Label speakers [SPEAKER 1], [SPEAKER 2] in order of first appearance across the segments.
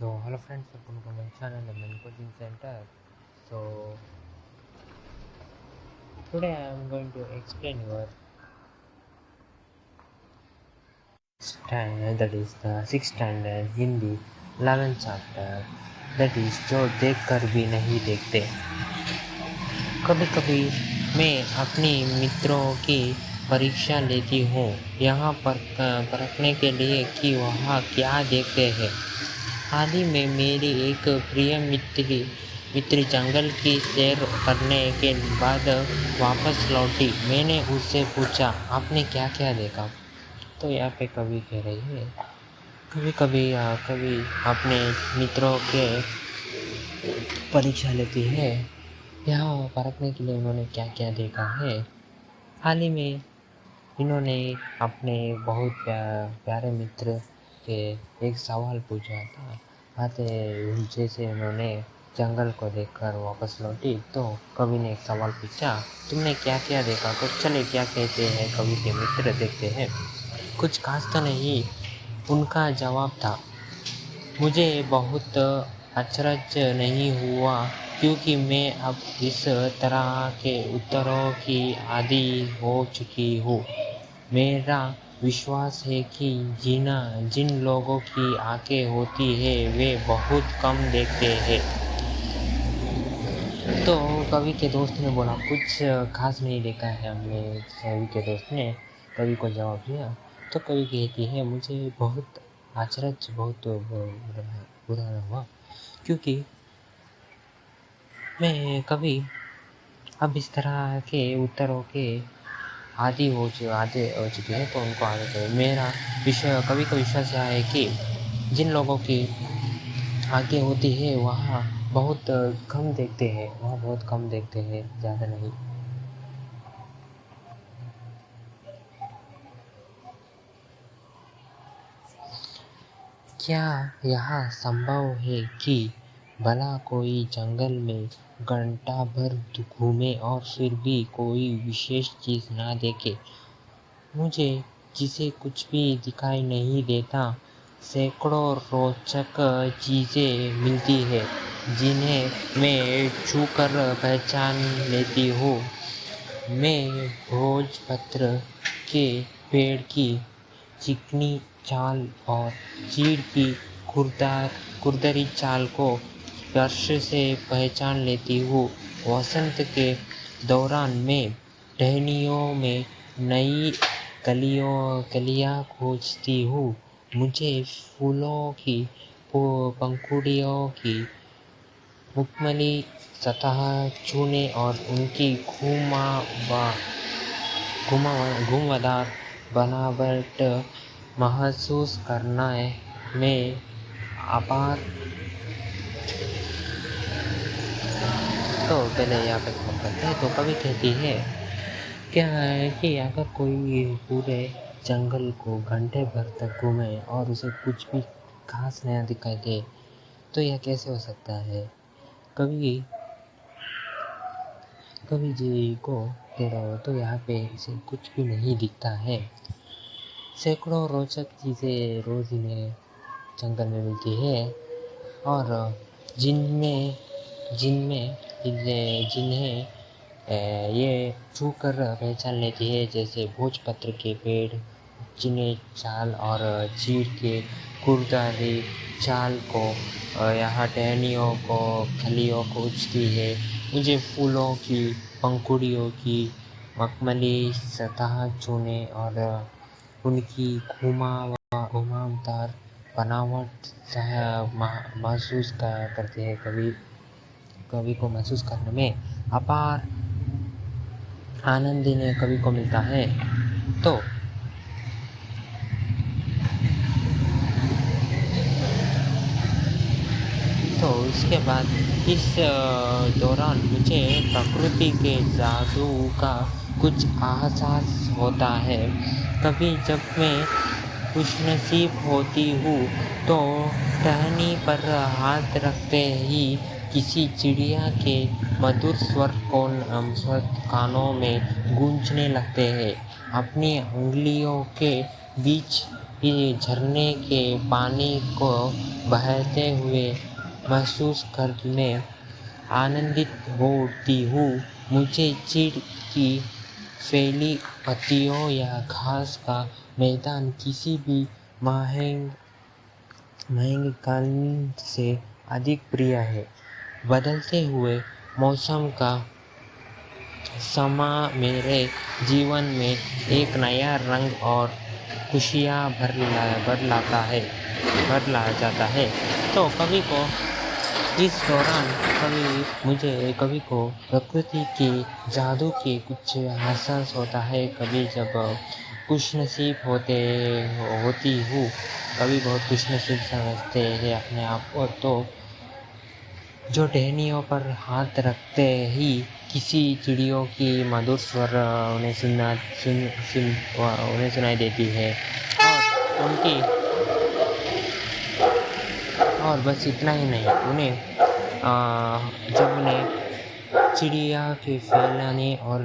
[SPEAKER 1] So hello friends, welcome to my channel MN Coaching Center. So today I am going to explain your standard, that is the 6th standard Hindi 11th chapter, that is जो देख कर भी नहीं देखते। कभी कभी मैं अपने मित्रों की परीक्षा लेती हूँ यहाँ पर परखने के लिए कि वह क्या देखते हैं। हाल ही में मेरी एक प्रिय मित्र जंगल की सैर करने के बाद वापस लौटी। मैंने उससे पूछा, आपने क्या क्या देखा? तो यहाँ पे कवि कह रही है, कभी कभी अपने मित्रों के परीक्षा लेती है यहाँ परखने के लिए उन्होंने क्या क्या देखा है। हाल ही में इन्होंने अपने बहुत प्यारे मित्र से एक सवाल पूछा था। आते जैसे उन्होंने जंगल को देखकर वापस लौटी तो कवि ने एक सवाल पूछा, तुमने क्या क्या देखा? तो चले क्या कहते हैं कवि के मित्र, देखते हैं। कुछ खास तो नहीं, उनका जवाब था। मुझे बहुत अचरज नहीं हुआ क्योंकि मैं अब इस तरह के उत्तरों की आदी हो चुकी हूँ। मेरा विश्वास है कि जिन लोगों की आंखें होती है वे बहुत कम देखते हैं। तो कवि के दोस्त ने बोला, कुछ खास नहीं देखा है हमने। कवि के दोस्त ने कवि को जवाब दिया। तो कवि कहती है, मुझे बहुत अचरज, बहुत बुरा हुआ क्योंकि मैं कभी अब इस तरह के उत्तरों के आदि हो चुके हैं। तो उनको आदत है। मेरा कवि का विश्वास यह है कि जिन लोगों की आंखें होती है वहाँ बहुत कम देखते हैं, ज़्यादा नहीं। क्या यह संभव है कि भला कोई जंगल में घंटा भर घूमे और फिर भी कोई विशेष चीज़ ना देखे? मुझे जिसे कुछ भी दिखाई नहीं देता, सैकड़ों रोचक चीज़ें मिलती है जिन्हें मैं छूकर पहचान लेती हूँ। मैं भोजपत्र के पेड़ की चिकनी चाल और चीड़ की खुरदरी चाल को स्पर्श से पहचान लेती हूँ। वसंत के दौरान मैं टहनियों में नई कलियाँ खोजती हूँ। मुझे फूलों की पंखुड़ियों की मुकम्मली सतह छूने और उनकी घुमावदार बनावट महसूस करना में अपार। तो पहले यहाँ पे खत्म करते हैं। तो कवि कहती है क्या है कि अगर कोई पूरे जंगल को घंटे भर तक घूमे और उसे कुछ भी खास नया दिखाई दे तो यह कैसे हो सकता है? कवि जी को कह रहा हो तो यहाँ पे इसे कुछ भी नहीं दिखता है। सैकड़ों रोचक चीज़ें रोज़ इन्हें जंगल में मिलती है और जिन्हें ये छू कर पहचान लेती है, जैसे भोजपत्र के पेड़, चिने चाल और चीड़ के खुरदरी चाल को, यहाँ टहनियों को खलियों खोजती है। मुझे फूलों की पंखुड़ियों की मखमली सतह छूने और उनकी घुमावदार बनावट महसूस करते हैं। कवि को महसूस करने में अपार आनंद इन्हें कवि को मिलता है। तो इसके बाद इस दौरान मुझे प्रकृति के जादू का कुछ एहसास होता है। कभी जब मैं खुशनसीब होती हूँ तो टहनी पर हाथ रखते ही किसी चिड़िया के मधुर स्वर कानों में गूंजने लगते हैं। अपनी उंगलियों के बीच ये झरने के पानी को बहते हुए महसूस करने आनंदित होती हूँ। मुझे चीड़ की फैली पत्तियों या घास का मैदान किसी भी महंगे कालीन से अधिक प्रिय है। बदलते हुए मौसम का समा मेरे जीवन में एक नया रंग और खुशियाँ भर ला जाता है। तो इस दौरान कभी को प्रकृति के जादू के कुछ एहसास होता है। कभी जब खुशनसीब होती हूँ, कभी बहुत खुशनसीब समझते हैं अपने आप को, तो जो टहनियों पर हाथ रखते ही किसी चिड़ियों की मधुर स्वर उन्हें सुनाई देती है। और बस इतना ही नहीं, जब उन्हें चिड़िया के फैलाने और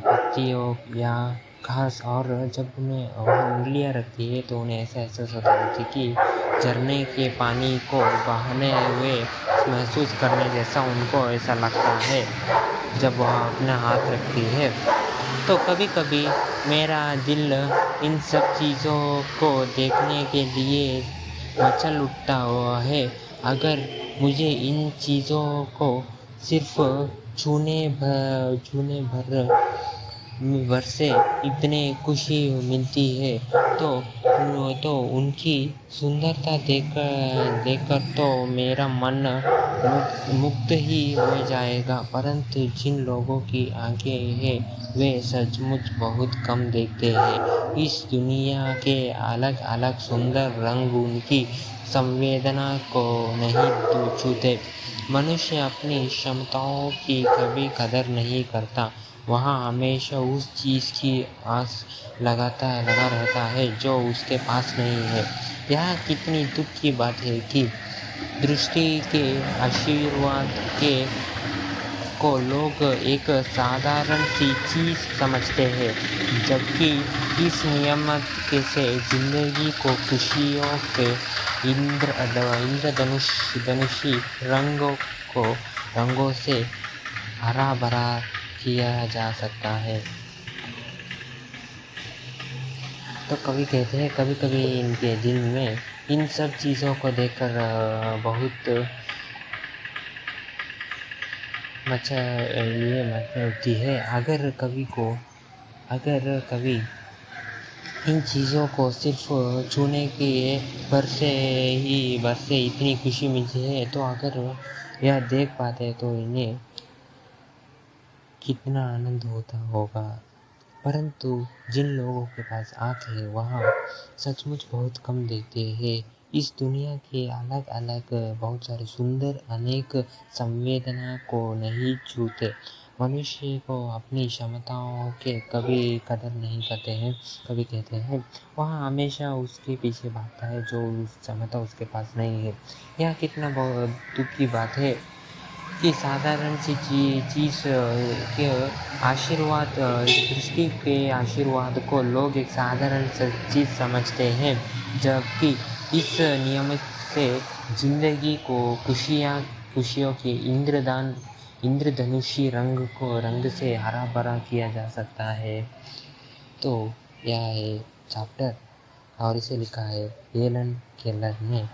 [SPEAKER 1] पत्तियों या घास और जब उन्हें उंगलियां रखती है तो उन्हें ऐसा एहसास होता है कि झरने के पानी को बहने हुए महसूस करने जैसा उनको ऐसा लगता है जब वह अपना हाथ रखती है। तो कभी कभी मेरा दिल इन सब चीज़ों को देखने के लिए मचल उठता हुआ है। अगर मुझे इन चीज़ों को सिर्फ छूने भर से इतने खुशी मिलती है तो उनकी सुंदरता देखकर तो मेरा मन मुक्त ही हो जाएगा। परंतु जिन लोगों की आंखें हैं वे सचमुच बहुत कम देखते हैं। इस दुनिया के अलग अलग सुंदर रंग उनकी संवेदना को नहीं छूते। मनुष्य अपनी क्षमताओं की कभी कदर नहीं करता। वह हमेशा उस चीज़ की आस लगा रहता है जो उसके पास नहीं है। यह कितनी दुख की बात है कि दृष्टि के आशीर्वाद को लोग एक साधारण सी चीज़ समझते हैं, जबकि इस नियमत से जिंदगी को खुशियों के इंद्रधनुषी रंगों से हरा भरा किया जा सकता है। तो कवि कहते हैं कभी कभी इनके दिल में इन सब चीज़ों को देखकर बहुत मचा उठती है। अगर कभी इन चीज़ों को सिर्फ छूने के भर से इतनी खुशी मिलती है, तो अगर यह देख पाते तो इन्हें कितना आनंद होता होगा। परंतु जिन लोगों के पास आँख है वह सचमुच बहुत कम देखते हैं। इस दुनिया के अलग अलग बहुत सारे सुंदर अनेक संवेदना को नहीं छूते। मनुष्य को अपनी क्षमताओं के कभी कदर नहीं करते हैं। कभी कहते हैं वह हमेशा उसके पीछे भागता है जो उस क्षमता उसके पास नहीं है। यह कितना बहुत दुख की बात है कि साधारण सी चीज़ के आशीर्वाद दृष्टि के आशीर्वाद को लोग एक साधारण सी चीज़ समझते हैं, जबकि इस नियम से जिंदगी को खुशियों के इंद्रधनुषी रंग से हरा भरा किया जा सकता है। तो यह है चैप्टर और इसे लिखा है एलन केलर ने।